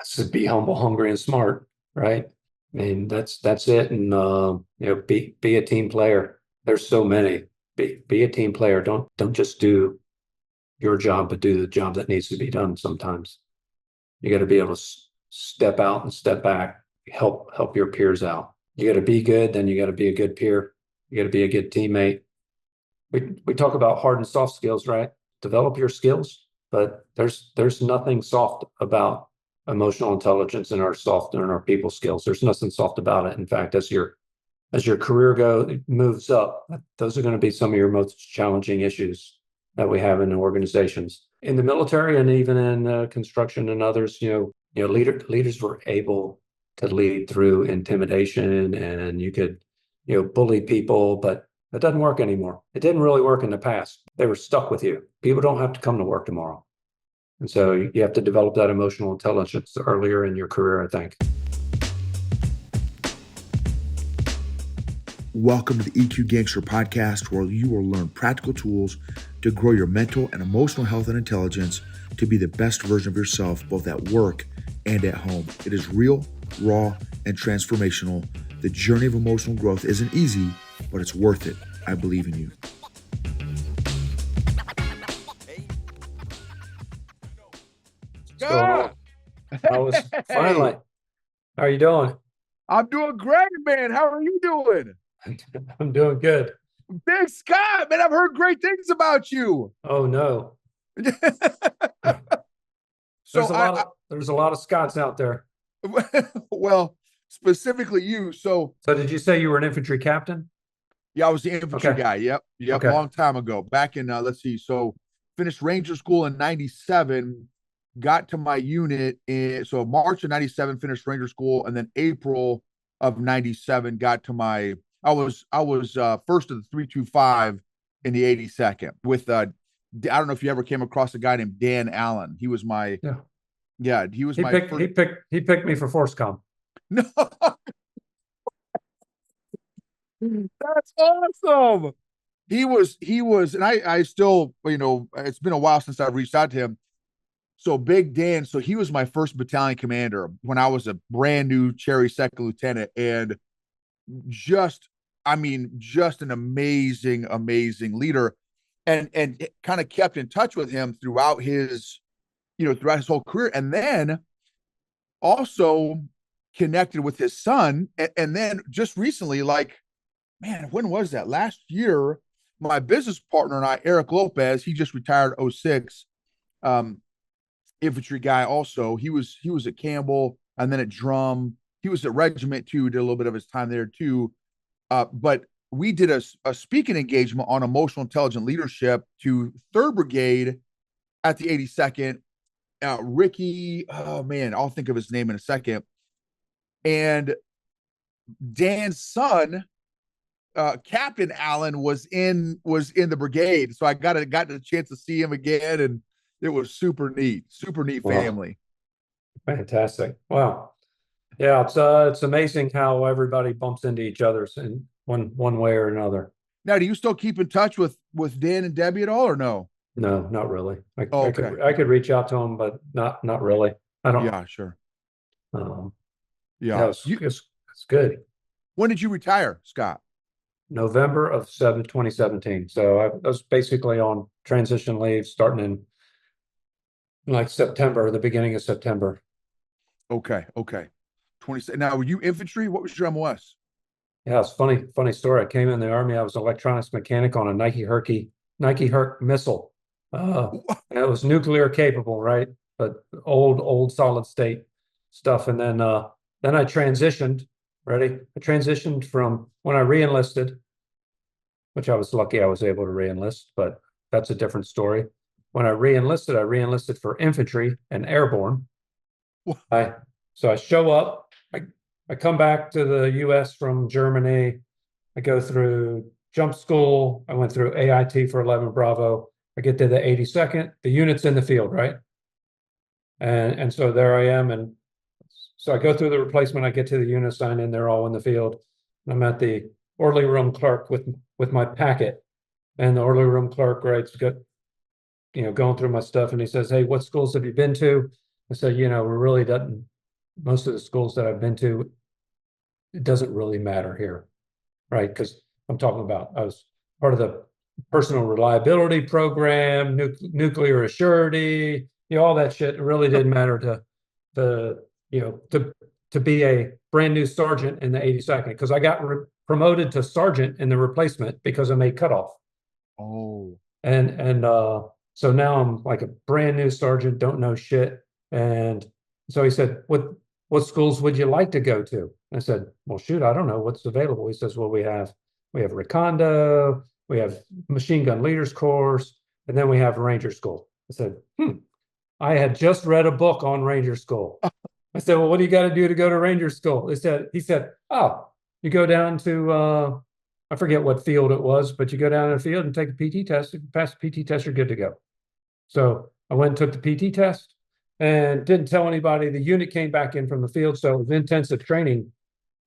to be humble, hungry, and smart, right? I mean, that's it. And be a team player. There's so many. Be a team player. Don't just do your job, but do the job that needs to be done sometimes. You got to be able to step out and step back, help your peers out. You got to be good, then you got to be a good peer. You got to be a good teammate. We talk about hard and soft skills, right? Develop your skills, but there's nothing soft about emotional intelligence and our people skills. There's nothing soft about it. In fact, as your career moves up, those are going to be some of your most challenging issues that we have in organizations, in the military, and even in construction and others. Leaders were able to lead through intimidation, and you could, bully people, but it doesn't work anymore. It didn't really work in the past. They were stuck with you. People don't have to come to work tomorrow. And so you have to develop that emotional intelligence earlier in your career, I think. Welcome to the EQ Gangster podcast, where you will learn practical tools to grow your mental and emotional health and intelligence to be the best version of yourself, both at work and at home. It is real, raw, and transformational. The journey of emotional growth isn't easy, but it's worth it. I believe in you. What's going on? Finally. How are you doing? I'm doing great, man. How are you doing? I'm doing good. Big Scott, man, I've heard great things about you. Oh no. There's a lot of Scots out there. Well, specifically you. So did you say you were an infantry captain? Yeah, I was the infantry guy. Yep. Okay. Long time ago. Back in let's see. So finished Ranger School in 97, got to my unit so March of 97 finished Ranger School, and then April of 97 got to I was first of the 325 in the 82nd with I don't know if you ever came across a guy named Dan Allen. He was my he picked me for FORSCOM. No. That's awesome. He was, and I still, it's been a while since I've reached out to him. So Big Dan, so he was my first battalion commander when I was a brand new cherry second lieutenant, and just an amazing leader, and kind of kept in touch with him throughout his whole career, and then also connected with his son, and then just recently, man, when was that? Last year, my business partner and I, Eric Lopez, he just retired 06, infantry guy also. He was at Campbell and then at Drum. He was at Regiment too, did a little bit of his time there too. But we did a speaking engagement on emotional intelligent leadership to 3rd Brigade at the 82nd. Ricky, oh man, I'll think of his name in a second. And Dan's son, Captain Allen, was in the brigade, so I got a chance to see him again, and it was super neat family. Fantastic. Wow. Yeah, it's amazing how everybody bumps into each other's in one way or another. Now, do you still keep in touch with Dan and Debbie at all, or no? No, not really. Okay. I could reach out to them, but not really. I don't. Yeah, sure. Yeah, it's good. When did you retire, Scott? November of 2017. So I was basically on transition leave starting in September, the beginning of September. Okay. 20. Now, were you infantry? What was your MOS? Yeah, it's funny story. I came in the Army. I was an electronics mechanic on a Nike Herc missile. It was nuclear capable, right? But old solid state stuff. And then I transitioned. Ready? I transitioned from when I re-enlisted, which I was lucky I was able to re-enlist, but that's a different story. When I re-enlisted for infantry and airborne. So I show up, I come back to the US from Germany. I go through jump school. I went through AIT for 11 Bravo. I get to the 82nd, the unit's in the field, right? And so there I am. And so I go through the replacement, I get to the unit, sign in, they're all in the field. And I'm at the orderly room clerk with my packet. And the orderly room clerk writes, going through my stuff, and he says, "Hey, what schools have you been to?" I said, you know, it really doesn't, most of the schools that I've been to, it doesn't really matter here, right? Because I'm talking about, I was part of the personal reliability program, nuclear assurity, you know, all that shit. It really didn't matter to, you know, to be a brand new sergeant in the 82nd, because I got promoted to sergeant in the replacement because I made cutoff. Oh, And so now I'm like a brand new sergeant, don't know shit. And so he said, what schools would you like to go to? I said, well, shoot, I don't know what's available. He says, well, we have Recondo, we have machine gun leaders course, and then we have Ranger School. I said, I had just read a book on Ranger School. I said, well, what do you got to do to go to Ranger School? He said, oh, you go down to I forget what field it was, but you go down in the field and take a PT test. If you pass the PT test, you're good to go. So I went and took the PT test and didn't tell anybody. The unit came back in from the field, so it was intensive training.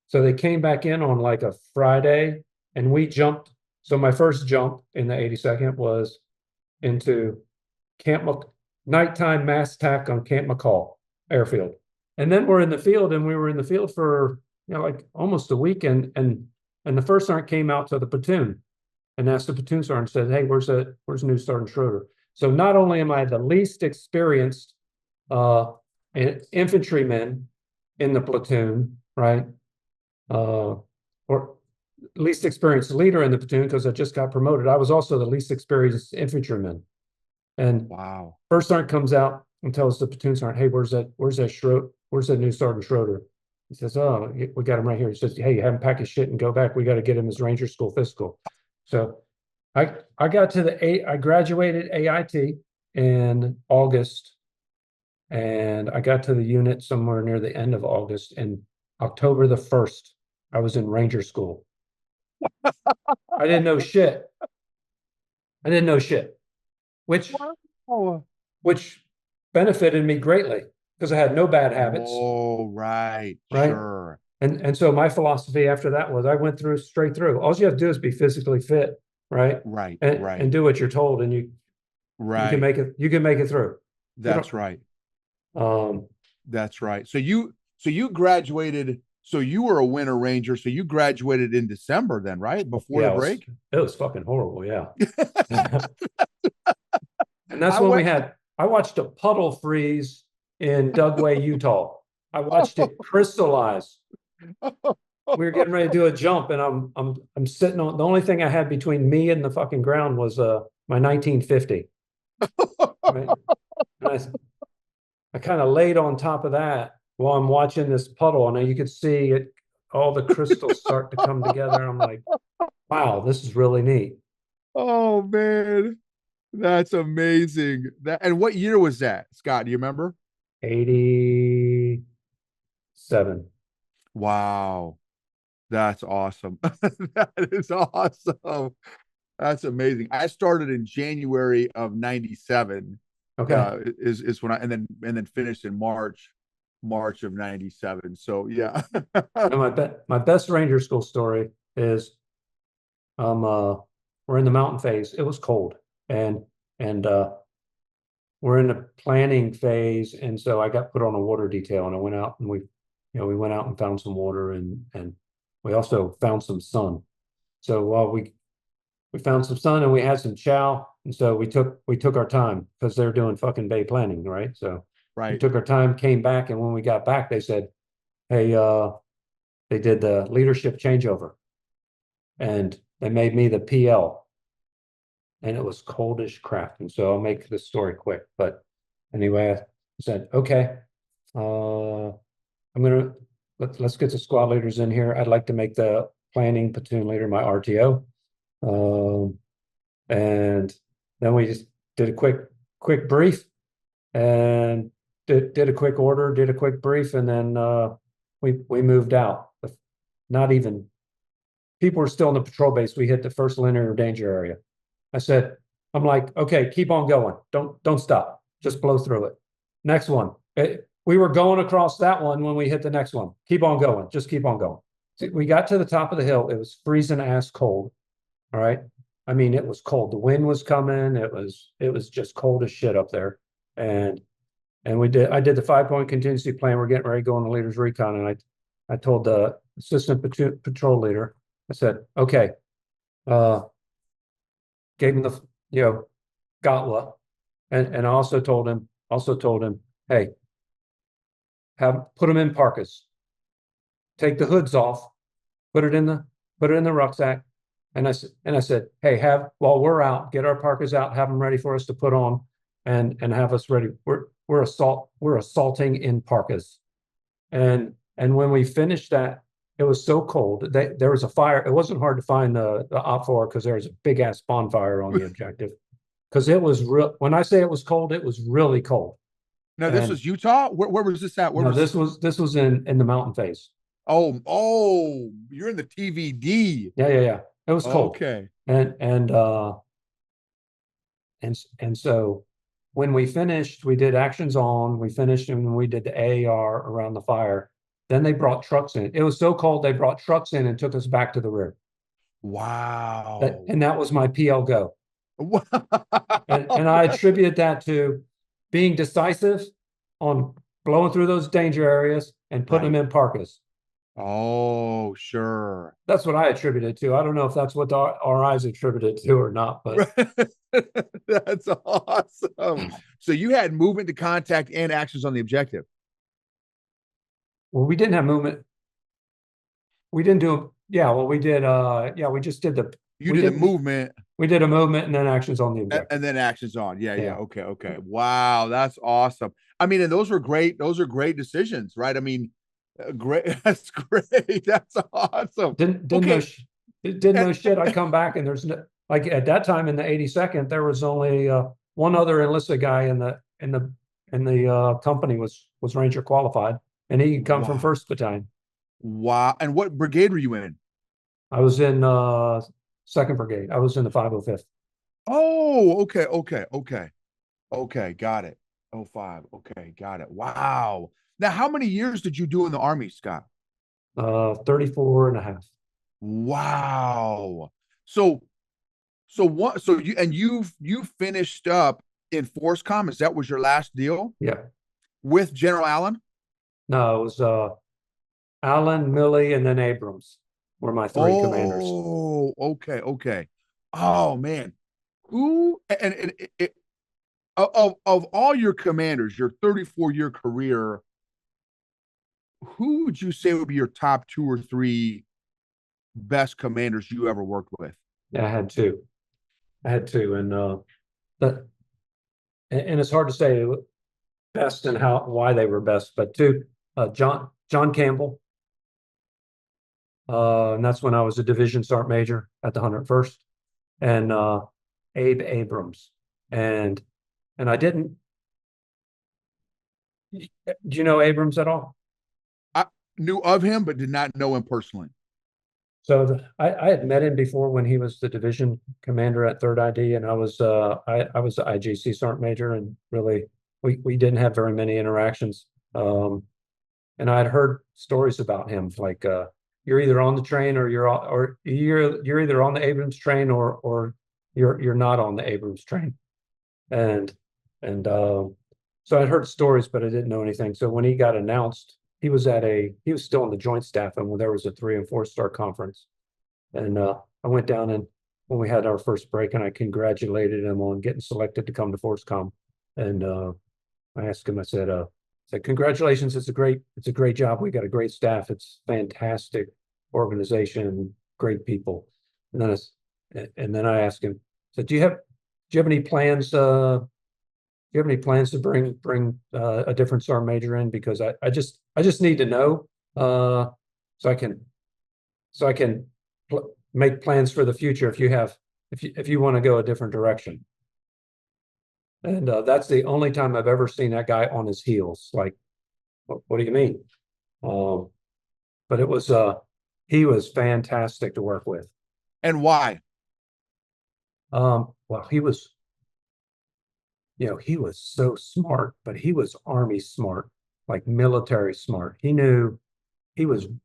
So they came back in on like a Friday, and we jumped. So my first jump in the 82nd was into nighttime mass attack on Camp McCall airfield. And then we're in the field, and we were in the field for, you know, like almost a week, and the first sergeant came out to the platoon and asked the platoon sergeant, said, hey, where's new Sergeant Schroeder? So not only am I the least experienced infantryman in the platoon, right? Or least experienced leader in the platoon, because I just got promoted. I was also the least experienced infantryman. And wow. first sergeant comes out and tells the platoon sergeant, hey, where's that new Sergeant Schroeder? He says, oh, we got him right here. He says, hey, you have him pack his shit and go back. We got to get him his Ranger School physical. So I got to I graduated AIT in August, and I got to the unit somewhere near the end of August, and October the 1st, I was in Ranger School. I didn't know shit. Which Wow. which benefited me greatly because I had no bad habits, Oh, right. right? Sure. And so my philosophy after that was I went through straight through. All you have to do is be physically fit, right? Right. And Right. do what you're told, and you can Right. make it. You can make it through. That's right. Um, That's right. So you graduated. So you were a Winter Ranger. So you graduated in December then, right? Before yeah, the break? it was fucking horrible. Yeah. And that's I when went. I watched a puddle freeze in Dugway, Utah. I watched it crystallize. We were getting ready to do a jump, and I'm sitting on, the only thing I had between me and the fucking ground was my 1950. Right? And I kind of laid on top of that while I'm watching this puddle, and you could see it, all the crystals start to come together. I'm like, wow, this is really neat. Oh man, that's amazing. That and what year was that, Scott? Do you remember? 87. Wow, that's awesome. That is awesome. That's amazing. I started in January of '97. Okay. Is when I and then finished in March of '97. So yeah. And my best Ranger School story is we're in the mountain phase. It was cold, and and we're in the planning phase, and so I got put on a water detail, and I went out, and we went out and found some water, and we also found some sun. So while we found some sun and we had some chow, and so we took our time because they're doing fucking bay planning, right? So we Right. took our time, came back, and when we got back, they said, hey, they did the leadership changeover, and they made me the PL, and it was cold as crap. And so I'll make this story quick. But anyway, I said, okay, I'm gonna let's get the squad leaders in here. I'd like to make the planning platoon leader my RTO. And then we just did a quick brief, and did a quick order, did a quick brief, and then we moved out. Not even, people were still in the patrol base. We hit the first linear danger area. I'm like, okay, keep on going. Don't stop. Just blow through it. Next one. We were going across that one when we hit the next one. Keep on going. Just keep on going. We got to the top of the hill. It was freezing ass cold. All right. I mean, it was cold. The wind was coming. It was just cold as shit up there. And And I did the 5-point contingency plan. We're getting ready to go on the leader's recon. And I told the assistant patrol leader, I said, okay, gave him the, gotla. And I also told him, hey, put them in parkas, take the hoods off, put it in the rucksack. And I said, hey, while we're out, get our parkas out, have them ready for us to put on and have us ready. We're assaulting in parkas. And when we finished that, it was so cold. There was a fire. It wasn't hard to find the OPFOR because there was a big ass bonfire on the objective. Because it was real. When I say it was cold, it was really cold. Now, this was Utah. Where was this at? This was in the mountain phase. Oh, you're in the TVD. Yeah. It was cold. Okay. And so when we finished, we did actions on. We finished and we did the AAR around the fire. Then they brought trucks in. It was so cold they brought trucks in and took us back to the rear. Wow. And that was my PL go. And I attribute that to being decisive on blowing through those danger areas and putting them in parkas. Oh, sure. That's what I attributed to. I don't know if that's what our eyes attributed to or not, but that's awesome. So you had movement to contact and actions on the objective. Well, we didn't have movement. We didn't do. Yeah, well, we did. We just did the. You did the movement. We did a movement and then actions on the objective. And then actions on. Yeah. Okay. Wow, that's awesome. I mean, and those are great. Those are great decisions, right? I mean, great. That's great. That's awesome. Didn't know shit. I come back and there's no, like at that time in the 82nd, there was only one other enlisted guy in the company was Ranger qualified, and he come from 1st Battalion. Wow. And what brigade were you in? I was in 2nd Brigade. I was in the 505th. Oh, okay. Got it. 05. Okay, got it. Wow. Now, how many years did you do in the Army, Scott? 34 and a half. Wow. So you finished up in FORSCOM. Is that was your last deal? Yeah. With General Allen? No, it was Allen, Milley, and then Abrams were my three commanders. Oh, okay. Oh man. Who and of all your commanders, your 34-year career, who would you say would be your top 2 or 3 best commanders you ever worked with? Yeah, I had two, and it's hard to say best and why they were best, but two, John Campbell, and that's when I was a division sergeant major at the 101st, and Abe Abrams, and I didn't. Do you know Abrams at all? I knew of him, but did not know him personally. So I had met him before when he was the division commander at 3rd ID, and I was the IGC sergeant major, and really we didn't have very many interactions. And I'd heard stories about him, like you're either on the train or you're either on the Abrams train or you're not on the Abrams train, and so I'd heard stories, but I didn't know anything. So when he got announced, he was still in the joint staff, and when there was a 3 and 4-star conference, and I went down, and when we had our first break, and I congratulated him on getting selected to come to FORSCOM, and I asked him, I said, congratulations, it's a great job. We got a great staff. It's fantastic organization, great people. And then I asked him, so do you have any plans? Do you have any plans to bring a different sergeant major in? Because I just need to know so I can make plans for the future if you want to go a different direction. And that's the only time I've ever seen that guy on his heels. Like, what do you mean? But it was he was fantastic to work with. And why? Well, he was so smart, but he was Army smart, like military smart. He knew he listened.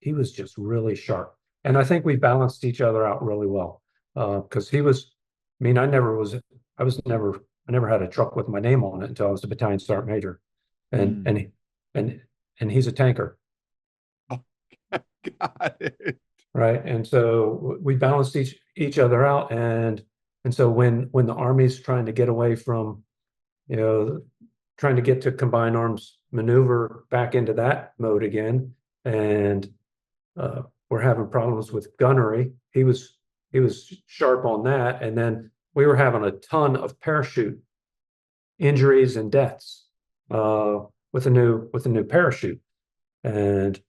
He was just really sharp. and I think we balanced each other out really well. Because he was, I mean, I never had a truck with my name on it until I was a battalion sergeant major, and Mm. and and he's a tanker, Oh, got it. right? And so we balanced each other out, and so when the Army's trying to get away from, you know, trying to get to combined arms maneuver back into that mode again, and we're having problems with gunnery. He was sharp on that, and then we were having a ton of parachute injuries and deaths with a new parachute, and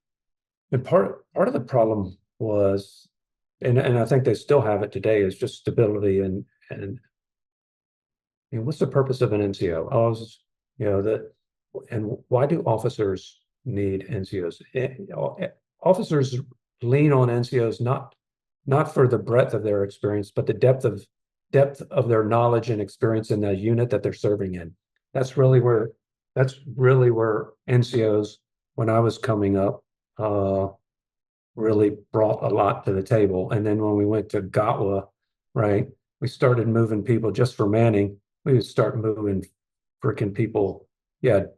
part of the problem was, and I think they still have it today, is just stability and what's the purpose of an NCO? Oh, it's, you know, that, and why do officers need NCOs? Officers lean on NCOs not for the breadth of their experience, but the depth of their knowledge and experience in the unit that they're serving in. That's really where NCOs, when I was coming up, really brought a lot to the table. And then when we went to GOTWA, right, we started moving people just for manning. We would start moving freaking people. You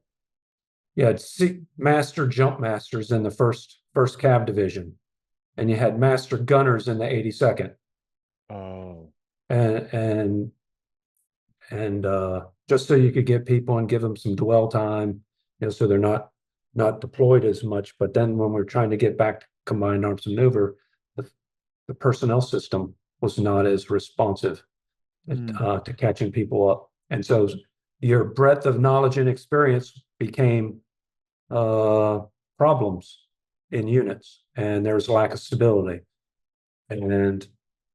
had master jump masters in the first Cav division, and you had master gunners in the 82nd, Oh. and just so you could get people and give them some dwell time, so they're not deployed as much. But then when we're trying to get back to combined arms maneuver, the personnel system was not as responsive to catching people up, and so your breadth of knowledge and experience became problems in units, and there's a lack of stability. And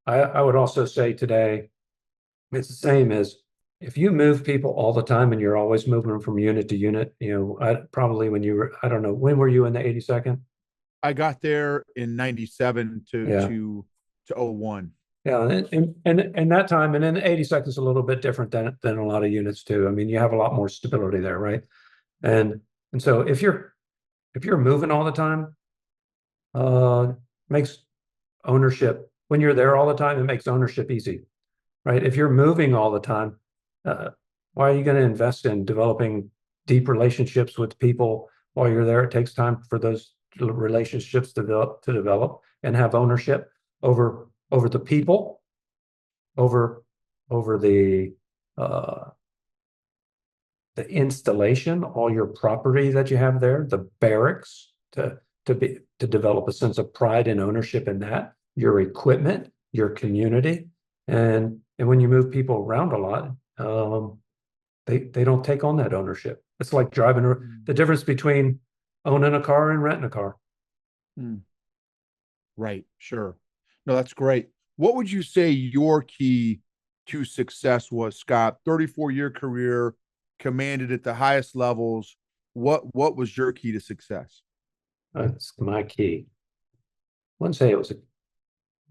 I would also say today, it's the same as if you move people all the time and you're always moving them from unit to unit, probably when you were, I don't know, when were you in the 82nd? I got there in 97 Yeah. to 01. Yeah, and that time, and then 82nd is a little bit different than a lot of units too. I mean, you have a lot more stability there, right? And so if you're moving all the time, makes ownership, when you're there all the time, it makes ownership easy, right? If you're moving all the time, why are you going to invest in developing deep relationships with people while you're there? It takes time for those relationships to develop and have ownership over the people, over the installation, all your property that you have there, the barracks, to develop a sense of pride and ownership in that, your equipment, your community. And when you move people around a lot, they don't take on that ownership. It's like driving, the difference between owning a car and renting a car. Right. Sure. No, that's great. What would you say your key to success was, Scott? 34-year career, commanded at the highest levels. What was your key to success? That's my key. I wouldn't say it was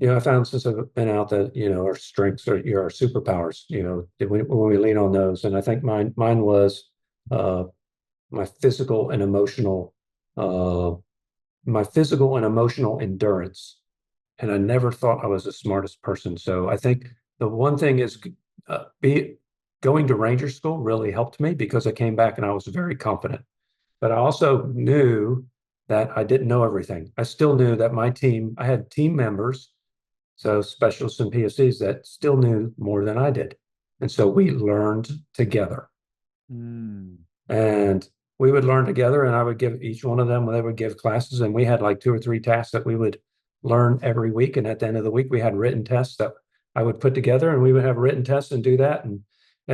I found since I've been out that, our strengths are our superpowers, when we lean on those. And I think mine was my physical and emotional, endurance. And I never thought I was the smartest person. So I think the one thing is going to Ranger School really helped me, because I came back and I was very confident. But I also knew that I didn't know everything. I still knew that I had team members, so specialists and PSCs, that still knew more than I did. And so we learned together. And we would learn together, and I would give each one of them, they would give classes, and we had like 2 or 3 tasks that we would learn every week. And at the end of the week, we had written tests that I would put together, and we would have written tests and do that. And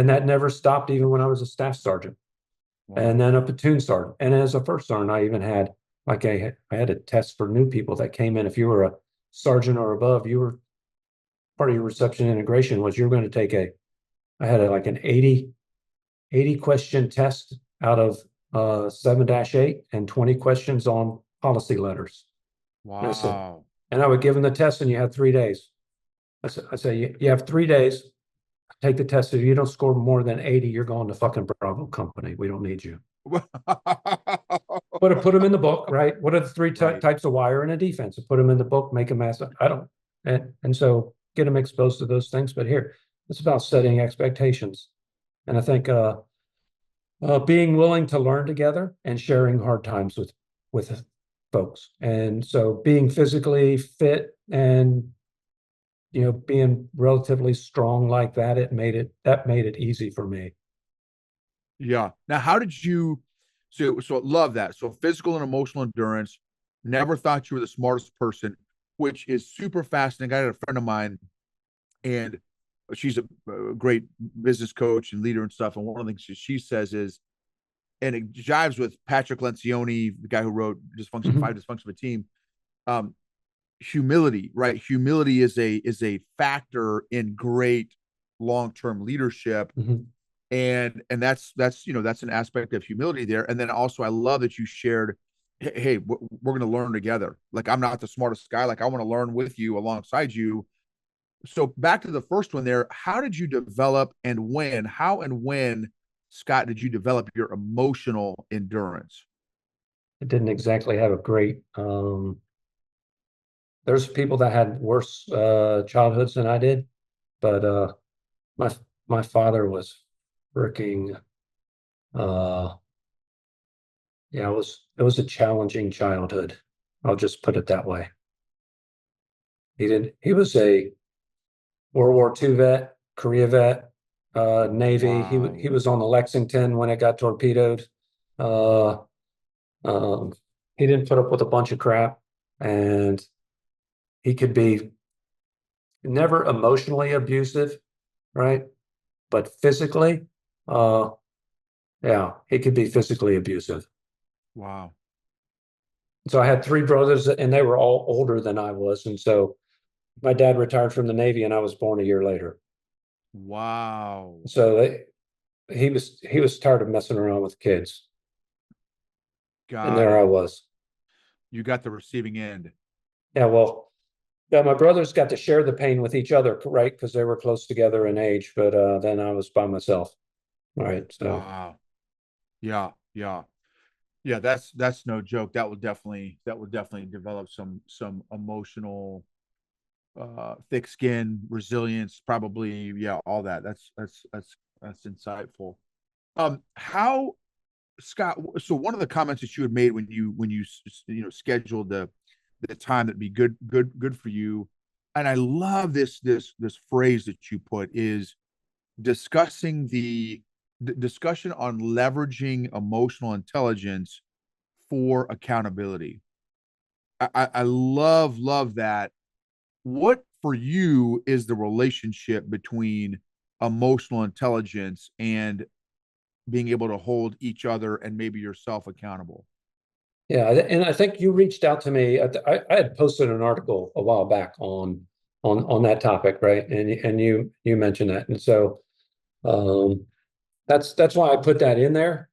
that never stopped, even when I was a staff sergeant. Wow. And then a platoon sergeant. And as a first sergeant, I even had I had a test for new people that came in. If you were a sergeant or above, you were part of your reception integration was you're going to take I had an 80 question test out of 7-8 and 20 questions on policy letters. Wow. And I would give them the test, and you had 3 days. I say, you have 3 days, take the test. If you don't score more than 80, you're going to fucking Bravo Company. We don't need you. put them in the book, right? What are the three Right. types of wire in a defense? Put them in the book, make them master. I don't, and so get them exposed to those things. But here, it's about setting expectations, and I think being willing to learn together and sharing hard times with folks, and so being physically fit and being relatively strong like that, that made it easy for me. Yeah. Now, how did you? So love that. So physical and emotional endurance. Never thought you were the smartest person, which is super fascinating. I had a friend of mine, and she's a great business coach and leader and stuff. And one of the things she says is, and it jives with Patrick Lencioni, the guy who wrote Dysfunction Mhm. Five Dysfunction of a Team. Um, Humility, right? Humility is a factor in great long-term leadership, Mhm. and that's that's an aspect of humility there. And then also, I love that you shared, hey, we're going to learn together. Like, I'm not the smartest guy. Like, I want to learn with you, alongside you. So back to the first one there, how did you develop, and when, how and when, Scott, did you develop your emotional endurance? It didn't exactly have a great there's people that had worse childhoods than I did, but my my father was freaking uh yeah, it was a challenging childhood. I'll just put it that way. He was a World War II vet, Korea vet, Navy. Wow. He was on the Lexington when it got torpedoed. Uh um he didn't put up with a bunch of crap, and he could be never emotionally abusive, right? But physically, uh, yeah, he could be physically abusive. Wow. So I had three brothers, and they were all older than I was, and so my dad retired from the Navy, and I was born a year later. Wow. So he was tired of messing around with kids, and Got there I it. was. You got the receiving end. Yeah, well, yeah, my brothers got to share the pain with each other, right? Because they were close together in age, but then I was by myself, right? So Wow. Yeah. Yeah. Yeah. That's no joke. That would definitely develop some emotional thick skin, resilience, probably, yeah, all that. That's insightful. How, Scott, so one of the comments that you had made when you scheduled the time that'd be good for you, and I love this phrase that you put, is discussing the discussion on leveraging emotional intelligence for accountability. I love that. What for you is the relationship between emotional intelligence and being able to hold each other and maybe yourself accountable? yeah, and I think you reached out to me. I had posted an article a while back on that topic, right? And you mentioned that, and so um, that's why I put that in there,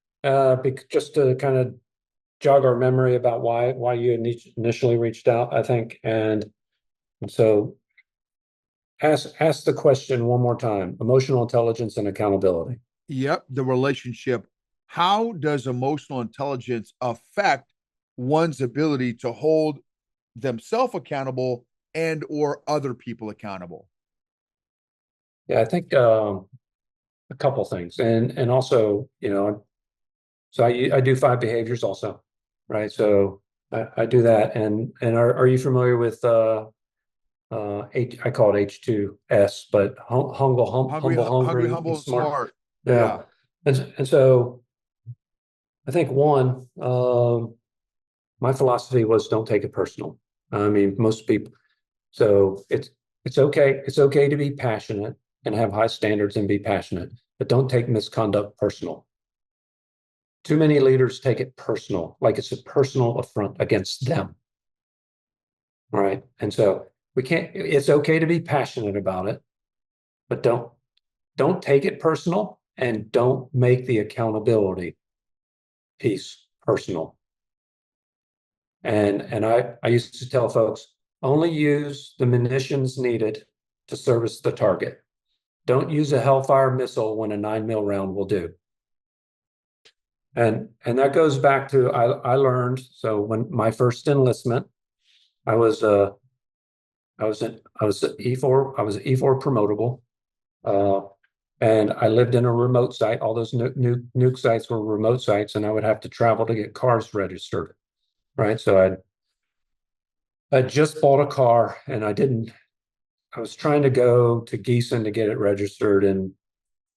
just to kind of jog our memory about why you initially reached out, I think. And so ask the question one more time: emotional intelligence and accountability. Yep, the relationship. How does emotional intelligence affect one's ability to hold themselves accountable and or other people accountable? Yeah, I think a couple things, and also so I do five behaviors also, right? So I do that, and are you familiar with I call it H2S, but humble, Hungry, hungry, and humble, and smart. smart. Yeah, Yeah. and so I think one, my philosophy was don't take it personal. I mean, most people. So it's okay to be passionate and have high standards and be passionate, but don't take misconduct personal. Too many leaders take it personal, like it's a personal affront against them. Right. And so it's okay to be passionate about it, but don't take it personal, and don't make the accountability piece personal. And I used to tell folks, only use the munitions needed to service the target. Don't use a Hellfire missile when a 9 mil round will do. And that goes back to I learned. So when my first enlistment, I was an E4, I was an E4 promotable. And I lived in a remote site. All those nuke sites were remote sites, and I would have to travel to get cars registered. Right. So I just bought a car, and I was trying to go to Gießen to get it registered in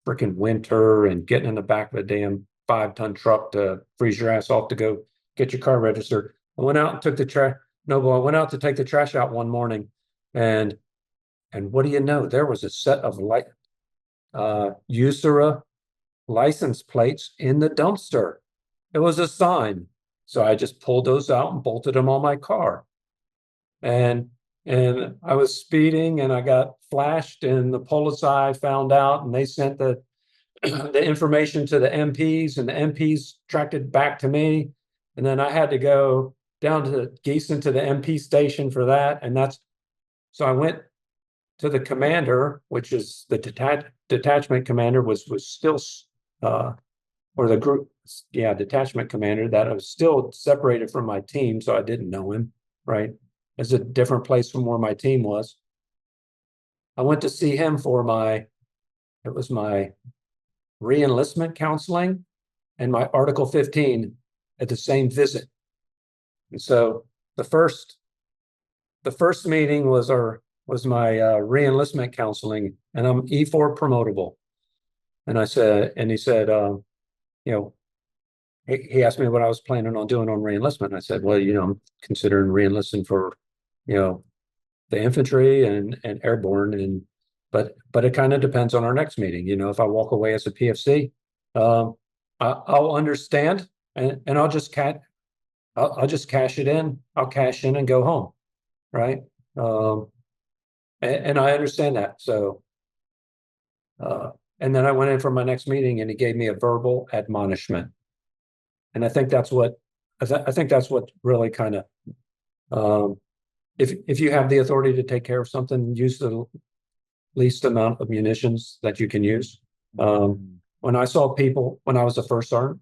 freaking winter and getting in the back of a damn 5-ton truck to freeze your ass off to go get your car registered. I went out and took the trash. No, but I went out to take the trash out one morning, and what do you know? There was a set of USERA license plates in the dumpster. It was a sign. So I just pulled those out and bolted them on my car. And I was speeding, and I got flashed, and the Polizei found out, and they sent the the information to the MPs, and the MPs tracked it back to me. And then I had to go down to Gießen to the MP station for that. And so I went to the commander, which is the detachment commander was still, or the group, yeah, detachment commander, that I was still separated from my team. So I didn't know him, right? It's a different place from where my team was. I went to see him for it was my re-enlistment counseling and my Article 15 at the same visit. And so the first meeting was my re-enlistment counseling, and I'm E4 promotable. And he said, he asked me what I was planning on doing on re-enlistment. I said, well, I'm considering re-enlisting for, the infantry and airborne, but it kind of depends on our next meeting. If I walk away as a PFC, I'll understand, and I'll just cash it in. I'll cash in and go home, right? And I understand that. So, and then I went in for my next meeting, and he gave me a verbal admonishment, and I think that's what really kind of, if you have the authority to take care of something, use the least amount of munitions that you can use. When I saw people, when I was a first sergeant,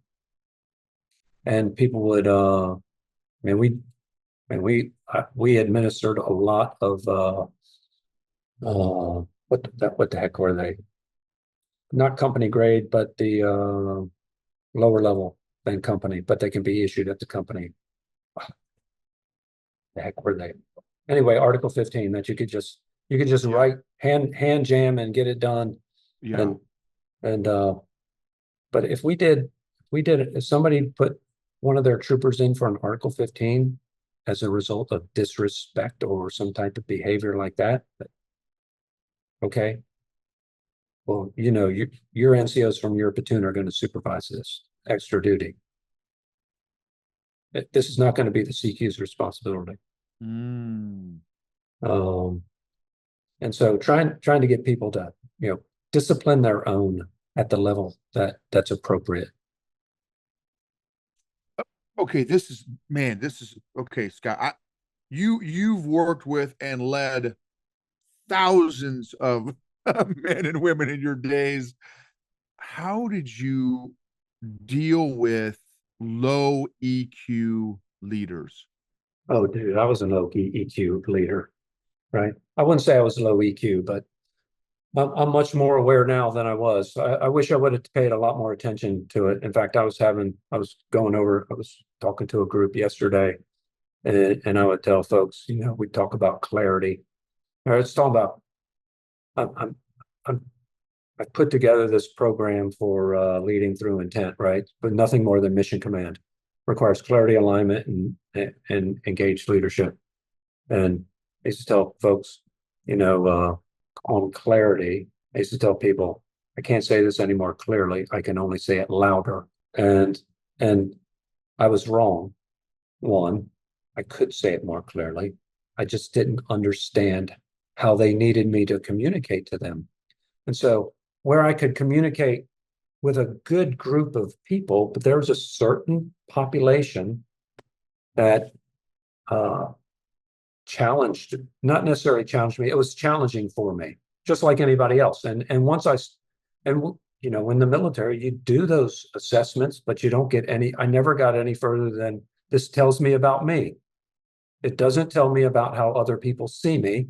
and people would, we administered a lot of, what the heck were they? Not company grade, but the lower level than company, but they can be issued at the company. The heck were they? Anyway, Article 15 that you could just write hand jam and get it done. Yeah. And but if somebody put one of their troopers in for an Article 15 as a result of disrespect or some type of behavior like that, okay, well, your NCOs from your platoon are going to supervise this extra duty. This is not going to be the CQ's responsibility. And so trying to get people to, discipline their own at the level that's appropriate. Okay, this is okay, Scott. You've worked with and led thousands of men and women in your days. How did you deal with low EQ leaders? Oh, dude, I was an low EQ leader, right? I wouldn't say I was low EQ, but I'm much more aware now than I was. I wish I would have paid a lot more attention to it. In fact, I was talking to a group yesterday, and I would tell folks, we talk about clarity. Or it's talking about, I've put together this program for leading through intent, right? But nothing more than mission command. Requires clarity, alignment, and engaged leadership. And I used to tell folks, on clarity, I used to tell people, I can't say this any more clearly. I can only say it louder. And I was wrong. One, I could say it more clearly. I just didn't understand how they needed me to communicate to them. And so where I could communicate with a good group of people, but there was a certain population that not necessarily challenged me. It was challenging for me, just like anybody else. And in the military, you do those assessments, but you don't get any. I never got any further than this tells me about me. It doesn't tell me about how other people see me,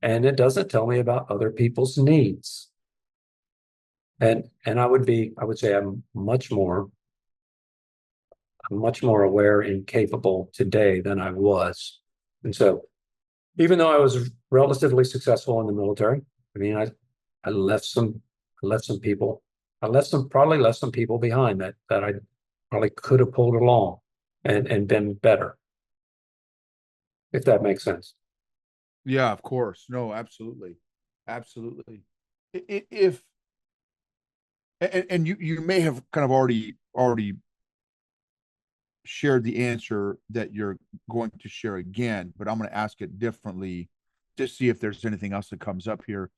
and it doesn't tell me about other people's needs. And I would say I'm much more aware and capable today than I was. And so even though I was relatively successful in the military, I mean, I left some people, probably left some people behind that I probably could have pulled along and been better, if that makes sense. Yeah, of course. No, absolutely. Absolutely. If and you may have kind of already shared the answer that you're going to share again, but I'm going to ask it differently to see if there's anything else that comes up here.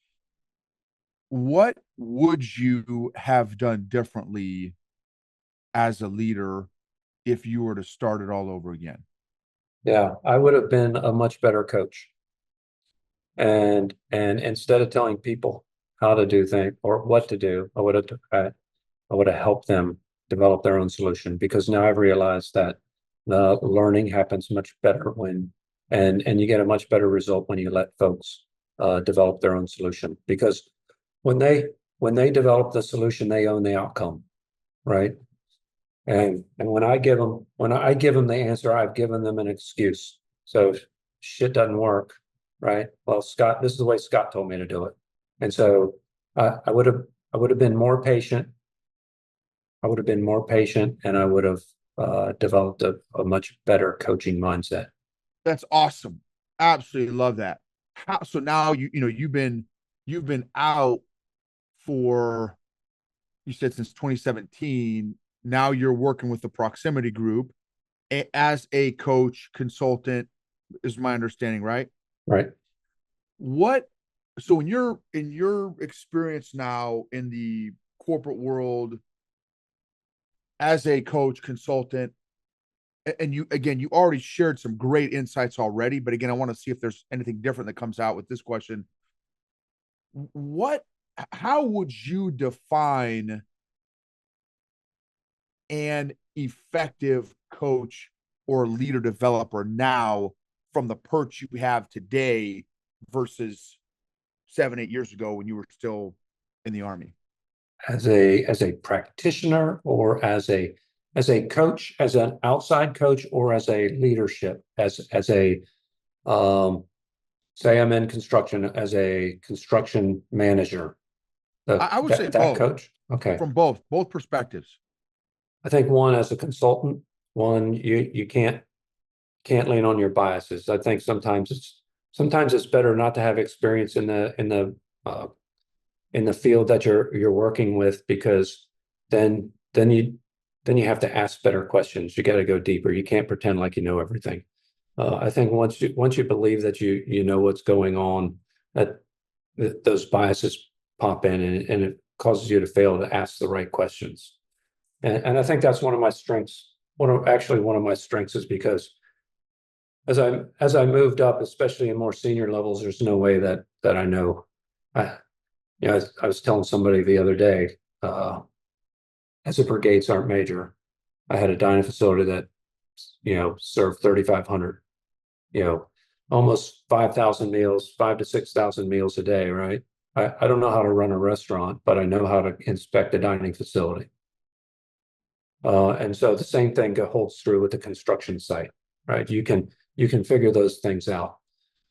What would you have done differently as a leader if you were to start it all over again? Yeah, I would have been a much better coach. And instead of telling people how to do things or what to do, I would have helped them develop their own solution, because now I've realized that the learning happens much better and you get a much better result when you let folks develop their own solution, because when they develop the solution, they own the outcome, right? And when I give them the answer, I've given them an excuse. So if shit doesn't work, right? Well, Scott, this is the way Scott told me to do it. And so I would have been more patient. I would have been more patient, and I would have developed a much better coaching mindset. That's awesome. Absolutely love that. So now you've been out for, you said, since 2017. Now you're working with the proximity group as a coach consultant, is my understanding, right? Right. What so in your experience now in the corporate world as a coach consultant, and you already shared some great insights already, but again, I want to see if there's anything different that comes out with this question. What How would you define an effective coach or leader developer now from the perch you have today versus 7, 8 years ago when you were still in the Army? As a practitioner, or as a coach, as an outside coach, or as a leadership, as a say I'm in construction as a construction manager, I would say that both, coach. Okay. from both perspectives. I think one, as a consultant, one, you can't lean on your biases. I think sometimes it's better not to have experience in the field that you're working with, because then you have to ask better questions. You got to go deeper. You can't pretend like you know everything. I think once you believe that you know what's going on, that those biases pop in, and it causes you to fail to ask the right questions. And I think that's one of my strengths. One of my strengths is because as I moved up, especially in more senior levels, there's no way that I know. I was telling somebody the other day, as a brigade sergeant major, I had a dining facility that served 3,500, you know, almost 5,000 meals, 5 to 6,000 meals a day, right? I don't know how to run a restaurant, but I know how to inspect a dining facility. And so the same thing holds true with the construction site, right? You can figure those things out,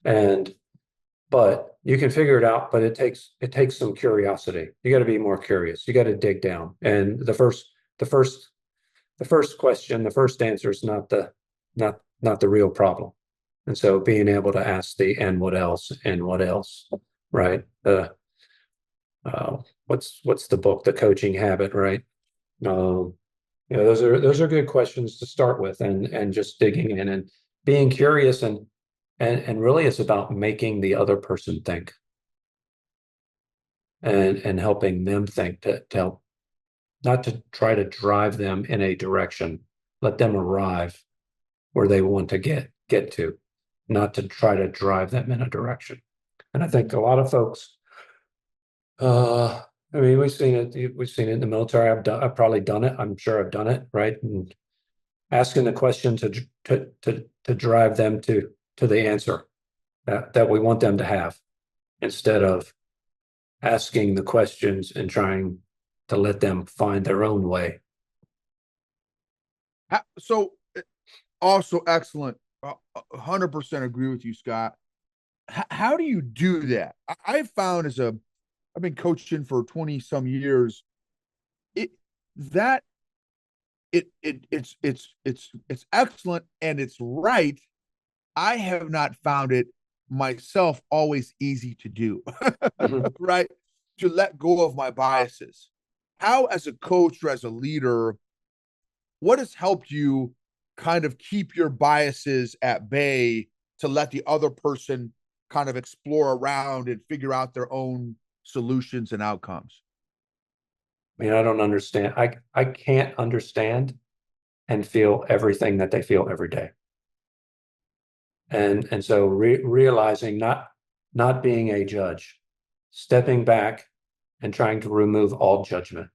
but you can figure it out, but it takes some curiosity. You got to be more curious. You got to dig down. And the first question, the first answer is not the real problem. And so being able to ask and what else, right? What's the book, The Coaching Habit, right? Those are good questions to start with, and just digging in and being curious, and really it's about making the other person think, and helping them think, to help, not to try to drive them in a direction. Let them arrive where they want to get to, not to try to drive them in a direction. And I think a lot of folks, I mean, we've seen it. We've seen it in the military. I've probably done it. I'm sure I've done it, right? And asking the question to drive them to the answer that we want them to have, instead of asking the questions and trying to let them find their own way. So also excellent. 100% agree with you, Scott. How do you do that? I've found I've been coaching for 20 some years. It that it's excellent and it's right. I have not found it myself always easy to do, Mhm. right? To let go of my biases. How, as a coach or as a leader, what has helped you kind of keep your biases at bay to let the other person kind of explore around and figure out their own solutions and outcomes? I mean, I don't understand. I can't understand and feel everything that they feel every day. And so realizing, not being a judge, stepping back and trying to remove all judgment.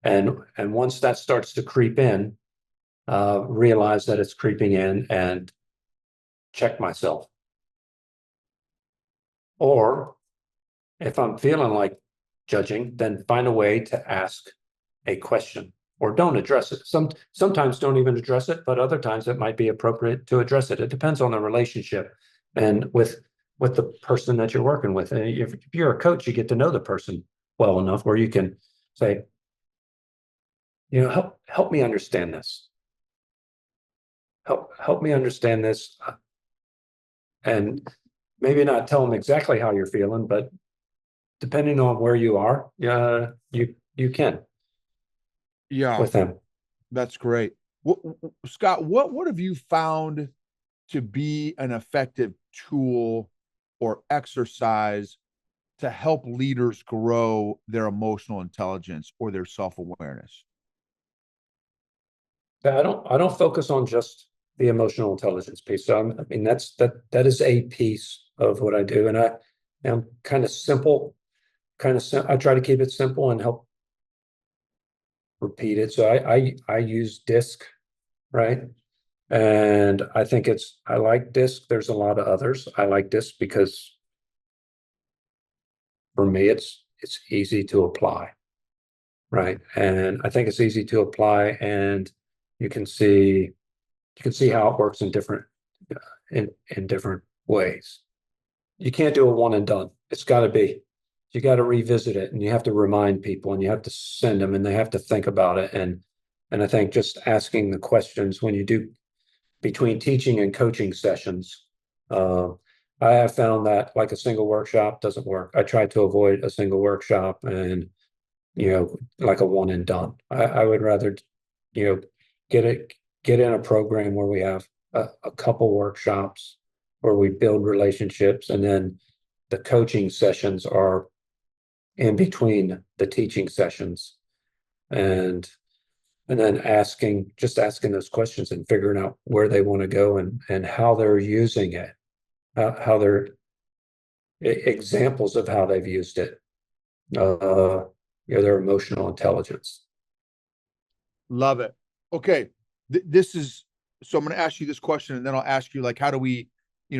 And once that starts to creep in, realize that it's creeping in and check myself. Or if I'm feeling like judging, then find a way to ask a question, or don't address it. Sometimes don't even address it, but other times it might be appropriate to address it. It depends on the relationship and with the person that you're working with. And if you're a coach, you get to know the person well enough where you can say, help me understand this. Help me understand this, and maybe not tell them exactly how you're feeling, but depending on where you are, you can Yeah, with them. that's great. What, Scott, what have you found to be an effective tool or exercise to help leaders grow their emotional intelligence or their self-awareness? I don't focus on just the emotional intelligence piece. So I mean, that is a piece of what I do, and I am kind of simple, I try to keep it simple and help repeat it. So I use DISC, right? And I like DISC. There's a lot of others. I like DISC because for me it's easy to apply, right? And I think it's easy to apply, and you can see how it works in different ways. You can't do a one and done. You got to revisit it, and you have to remind people, and you have to send them, and they have to think about it. And I think just asking the questions when you do between teaching and coaching sessions, uh, I have found that like a single workshop doesn't work. I try to avoid a single workshop and like a one and done. I would rather you know get it get in a program where we have a couple workshops where we build relationships, and then the coaching sessions are in between the teaching sessions, and then asking those questions and figuring out where they want to go, and how they're using it, how they're examples of how they've used it, their emotional intelligence. Love it. Okay. This is so I'm going to ask you this question and then I'll ask you, like, how do we,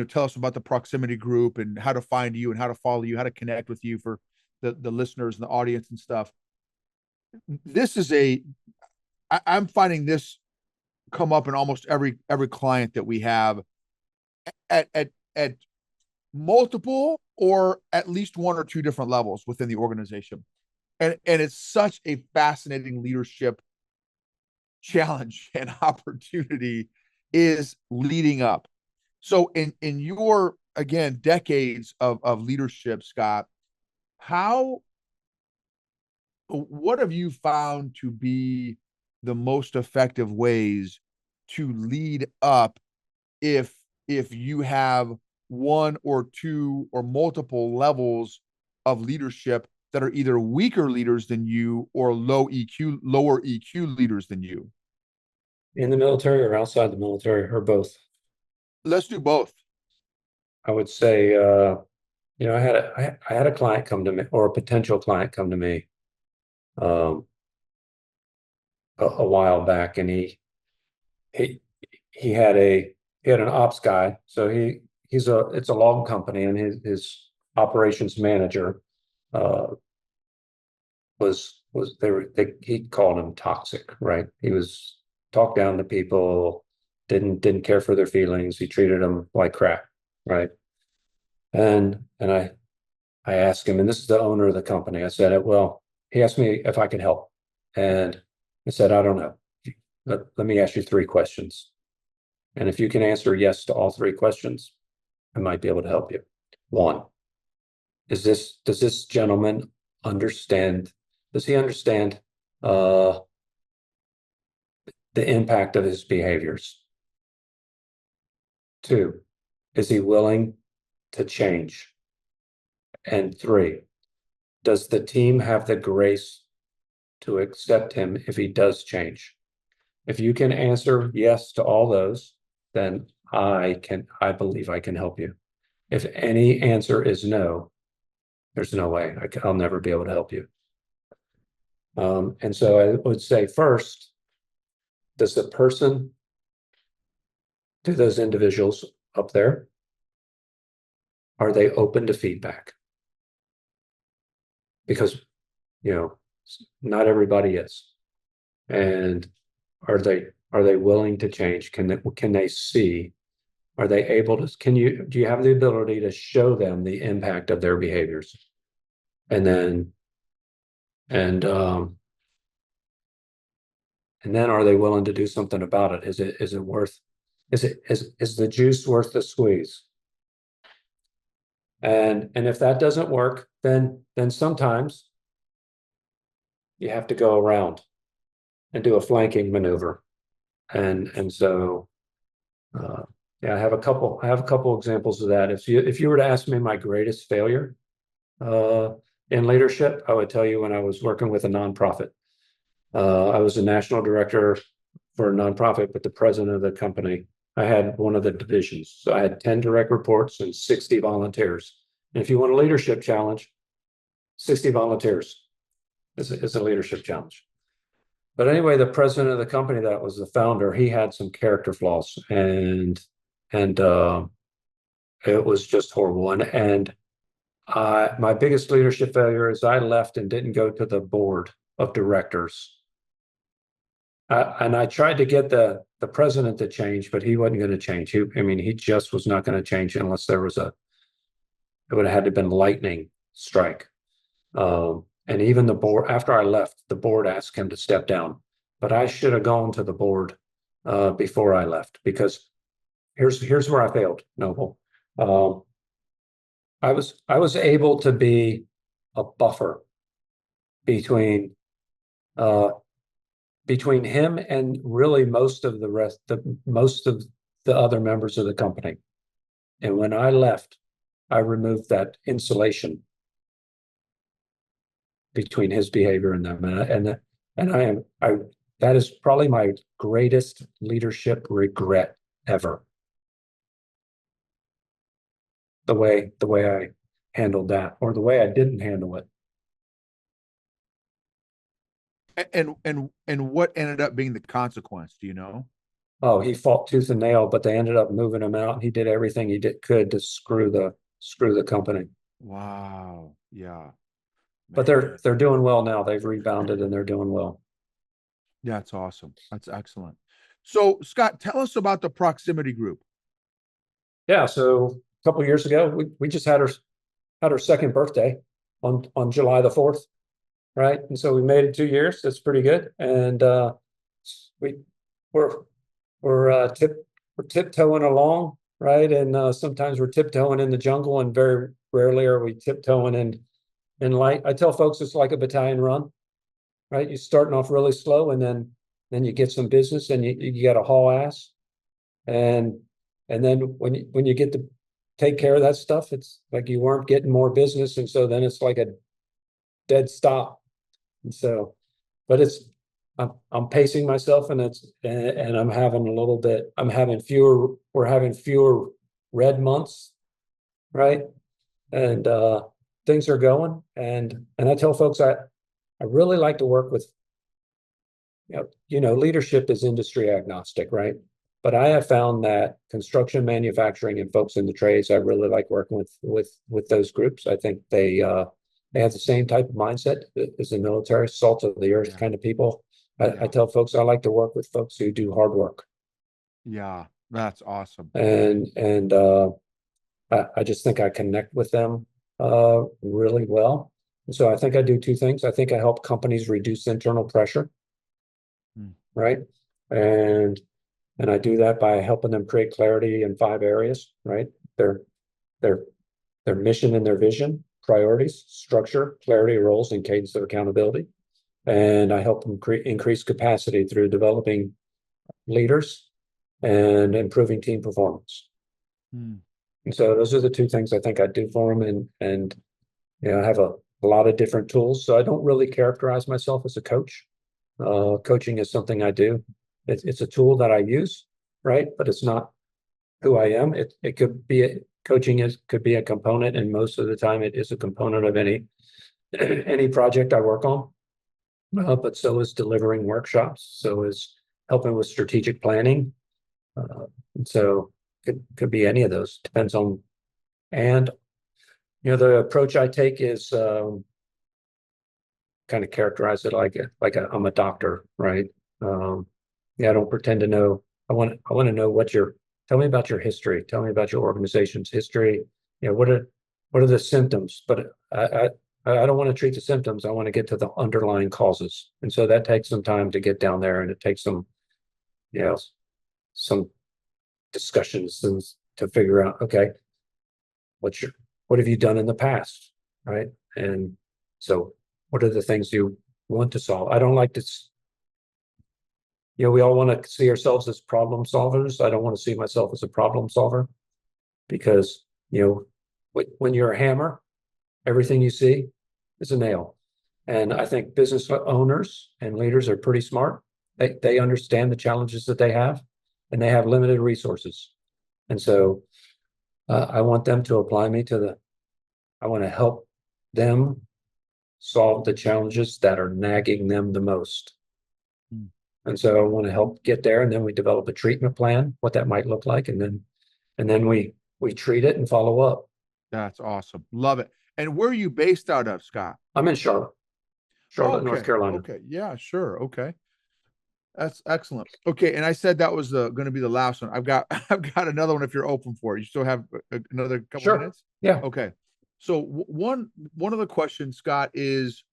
tell us about the proximity group and how to find you and how to follow you, how to connect with you for the listeners and the audience and stuff. This is I'm finding this come up in almost every client that we have at multiple or at least one or two different levels within the organization. And it's such a fascinating leadership challenge and opportunity is leading up. So in your, again, decades of leadership, Scott, how what have you found to be the most effective ways to lead up if you have one or two or multiple levels of leadership that are either weaker leaders than you or lower EQ leaders than you? In the military or outside the military, or both? Let's do both. I would say, I had a client come to me, or a potential client come to me, um, a while back, and he he had an ops guy. So it's a log company, and his operations manager was he called him toxic, right? He was talked down to people, didn't care for their feelings. He treated them like crap, right? And I asked him, and this is the owner of the company. I said, well, he asked me if I could help, and I said, I don't know. Let me ask you three questions, and if you can answer yes to all three questions, I might be able to help you. One, does this gentleman understand? Does he understand uh, the impact of his behaviors? Two, is he willing to change? And three, does the team have the grace to accept him if he does change? If you can answer yes to all those, then I believe I can help you. If any answer is no, there's no way I'll never be able to help you. And so I would say first, does the person, do those individuals up there, are they open to feedback? Because, not everybody is. And are they willing to change? Can they see? Are they able to, do you have the ability to show them the impact of their behaviors? And then, and then are they willing to do something about it? Is the juice worth the squeeze? And if that doesn't work, then sometimes you have to go around and do a flanking maneuver. And so yeah, I have a couple examples of that. If you were to ask me my greatest failure in leadership, I would tell you when I was working with a nonprofit. I was a national director for a nonprofit, but the president of the company. I had one of the divisions. So I had 10 direct reports and 60 volunteers. And if you want a leadership challenge, 60 volunteers is a leadership challenge. But anyway, the president of the company that was the founder, he had some character flaws, and it was just horrible. And my biggest leadership failure is I left and didn't go to the board of directors. And I tried to get the president to change, but he wasn't going to change. He just was not going to change unless there was it would have had to have been lightning strike. And even the board, after I left, the board asked him to step down. But I should have gone to the board before I left, because here's where I failed, Noble. I was able to be a buffer between him and really most of the other members of the company. And when I left, I removed that insulation between his behavior and them. And that is probably my greatest leadership regret ever. The way I handled that, or the way I didn't handle it. And what ended up being the consequence? Do you know? Oh, he fought tooth and nail, but they ended up moving him out. He did everything he could to screw the company. Wow. Yeah. But Man. they're doing well now. They've rebounded and they're doing well. Yeah, that's awesome. That's excellent. So, Scott, tell us about the proximity group. Yeah, so a couple of years ago, we just had our second birthday on July the 4th, right? And so we made it 2 years. That's pretty good. And we're tiptoeing along, right? And sometimes we're tiptoeing in the jungle, and very rarely are we tiptoeing in light. I tell folks it's like a battalion run, right? You're starting off really slow, and then you get some business, and you got to haul ass, and then when you get to take care of that stuff, it's like you weren't getting more business, and so then it's like a dead stop. And so, but I'm pacing myself, and I'm having fewer red months, right? And things are going, and I tell folks I I really like to work with, leadership is industry agnostic, right? But I have found that construction, manufacturing, and folks in the trades, I really like working with those groups. I think they have the same type of mindset as the military, salt of the earth Yeah. kind of people. I Yeah. tell folks I like to work with folks who do hard work, Yeah. That's awesome. and I just think I connect with them really well. And so I think I do two things. I think I help companies reduce internal pressure, Mm. right? And and I do that by helping them create clarity in 5 areas, right? Their their their mission and their vision, priorities, structure, clarity of roles, and cadence of accountability. And I help them increase capacity through developing leaders and improving team performance. Mm. And so those are the two things I think I do for them. And I have a lot of different tools. So I don't really characterize myself as a coach. Coaching is something I do. It's a tool that I use, right? But it's not who I am. It could be coaching could be a component, and most of the time it is a component of any project I work on. But so is delivering workshops. So is helping with strategic planning. And so could be any of those. Depends on. And the approach I take is kind of characterize it I'm a doctor, right? Yeah, I don't pretend to know. I want to know tell me about your history. Tell me about your organization's history. What are the symptoms? But I don't want to treat the symptoms. I want to get to the underlying causes. And so that takes some time to get down there, and it takes some discussions and to figure out, okay, what have you done in the past, right? And so what are the things you want to solve? I don't like to, we all want to see ourselves as problem solvers. I don't want to see myself as a problem solver because, when you're a hammer, everything you see is a nail. And I think business owners and leaders are pretty smart. They understand the challenges that they have, and they have limited resources. And so I want them to apply me I want to help them solve the challenges that are nagging them the most. Mm. And so I want to help get there, and then we develop a treatment plan, what that might look like, and then we treat it and follow up. That's awesome. Love it. And where are you based out of, Scott? I'm in Charlotte, North Okay. Carolina. Okay. Yeah, sure. Okay. That's excellent. Okay, and I said that was going to be the last one. I've got I've got another one if you're open for it. You still have another couple Sure. minutes? Yeah. Okay. So one of the questions, Scott, is,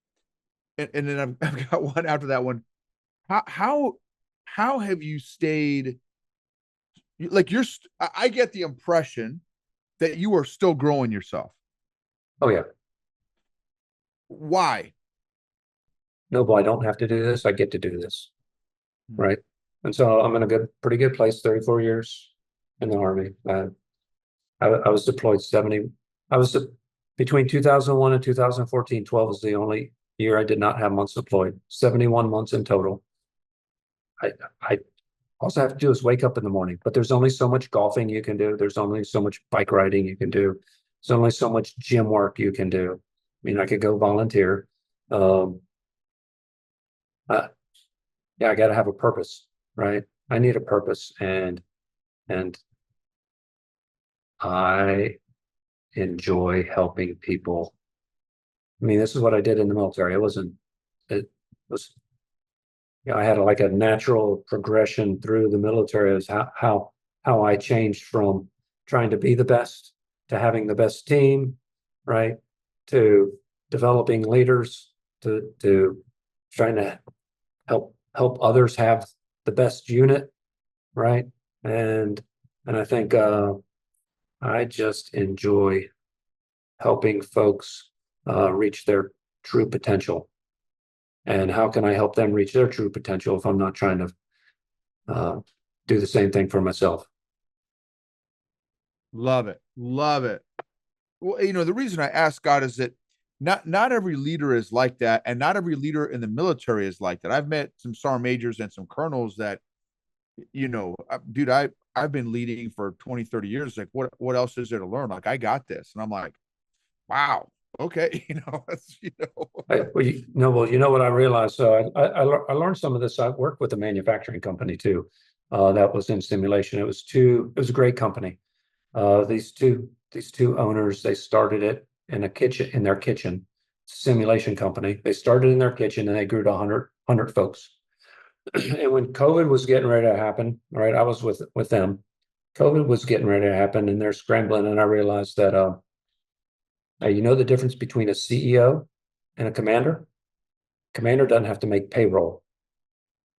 and then I've got one after that one. How have you stayed? Like I get the impression that you are still growing yourself. Oh yeah. Why? No, boy, I don't have to do this. I get to do this. Hmm. Right. And so I'm in a pretty good place, 34 years in the Army. I was deployed 70. I was between 2001 and 2014. 12 is the only year I did not have months deployed. 71 months in total. I all I have to do is wake up in the morning, but there's only so much golfing you can do. There's only so much bike riding you can do. There's only so much gym work you can do. I mean, I could go volunteer. Um, uh, yeah, I got to have a purpose, right? I need a purpose, and I enjoy helping people. I mean, this is what I did in the military. It was, I had like a natural progression through the military is how I changed from trying to be the best to having the best team, right? To developing leaders, to trying to help others have the best unit, right? And I think I just enjoy helping folks reach their true potential. And how can I help them reach their true potential if I'm not trying to do the same thing for myself? Love it. Love it. Well, the reason I ask, Scott, is that not every leader is like that, and not every leader in the military is like that. I've met some sergeant majors and some colonels that, dude, I've been leading for 20, 30 years. Like, what else is there to learn? Like, I got this. And I'm like, wow, Okay, that's Well, you know what I realized. So I learned some of this. I worked with a manufacturing company too, that was in simulation. It was a great company. These two owners, they started it in their kitchen, simulation company. They started in their kitchen and they grew to 100 folks. And when COVID was getting ready to happen, right, I was with them. COVID was getting ready to happen and they're scrambling. And I realized that, you know, the difference between a CEO and a commander? Commander doesn't have to make payroll.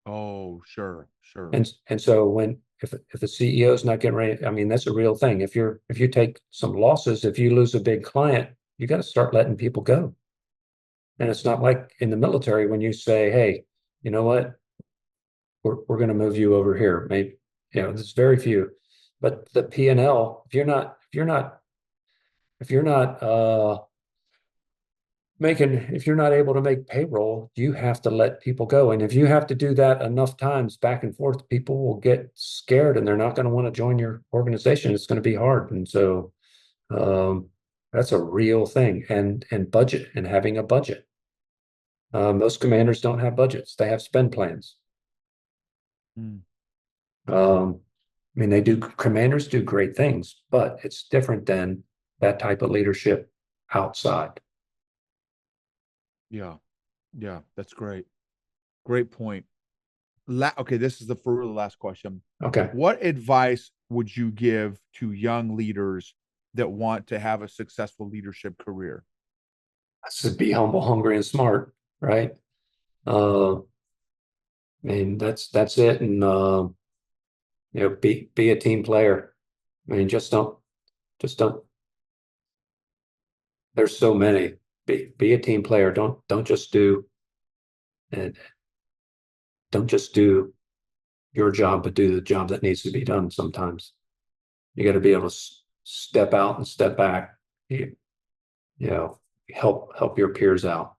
Oh, sure, sure. And so if the CEO is not getting ready, I mean, that's a real thing. If you take some losses, if you lose a big client, you got to start letting people go. And it's not like in the military when you say, hey, you know what, we're going to move you over here. Maybe, there's very few. But the P&L, if you're not if you're not able to make payroll, you have to let people go. And if you have to do that enough times back and forth, people will get scared and they're not going to want to join your organization. It's going to be hard. And so that's a real thing. And budget and having a budget. Most commanders don't have budgets. They have spend plans. Mm. I mean, commanders do great things, but it's different than that type of leadership outside. Yeah, yeah, that's great. Great point. Okay, this is for the last question. Okay. What advice would you give to young leaders that want to have a successful leadership career? To be humble, hungry, and smart, right? I mean, that's it. And be a team player. I mean, just don't. There's so many. Be a team player. Don't just do and don't just do your job, but do the job that needs to be done. Sometimes you got to be able to step out and step back. You know, help your peers out.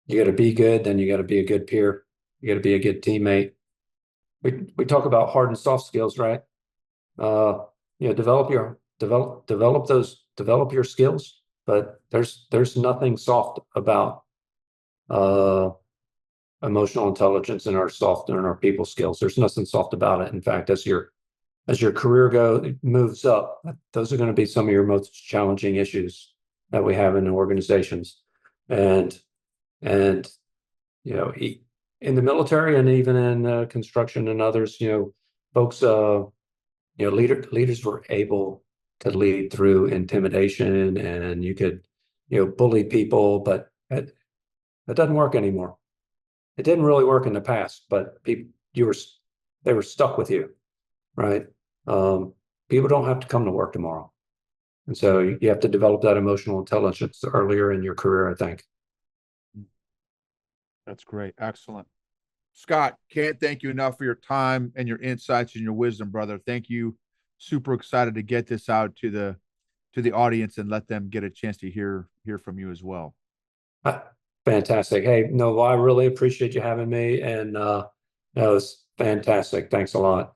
You got to be good, then you got to be a good peer. You got to be a good teammate. We talk about hard and soft skills, right? Develop your skills, but there's nothing soft about uh emotional intelligence and our people skills. There's nothing soft about it. In fact, as your career moves up, those are going to be some of your most challenging issues that we have in the organizations. And and in the military and even in construction and others, folks, leaders were able to lead through intimidation, and you could, bully people, but it doesn't work anymore. It didn't really work in the past, but they were stuck with you, right? People don't have to come to work tomorrow. And so you have to develop that emotional intelligence earlier in your career, I think. That's great. Excellent. Scott, can't thank you enough for your time and your insights and your wisdom, brother. Thank you. Super excited to get this out to the audience and let them get a chance to hear from you as well. Uh, Fantastic. Hey, no, I really appreciate you having me, and that was fantastic. Thanks a lot.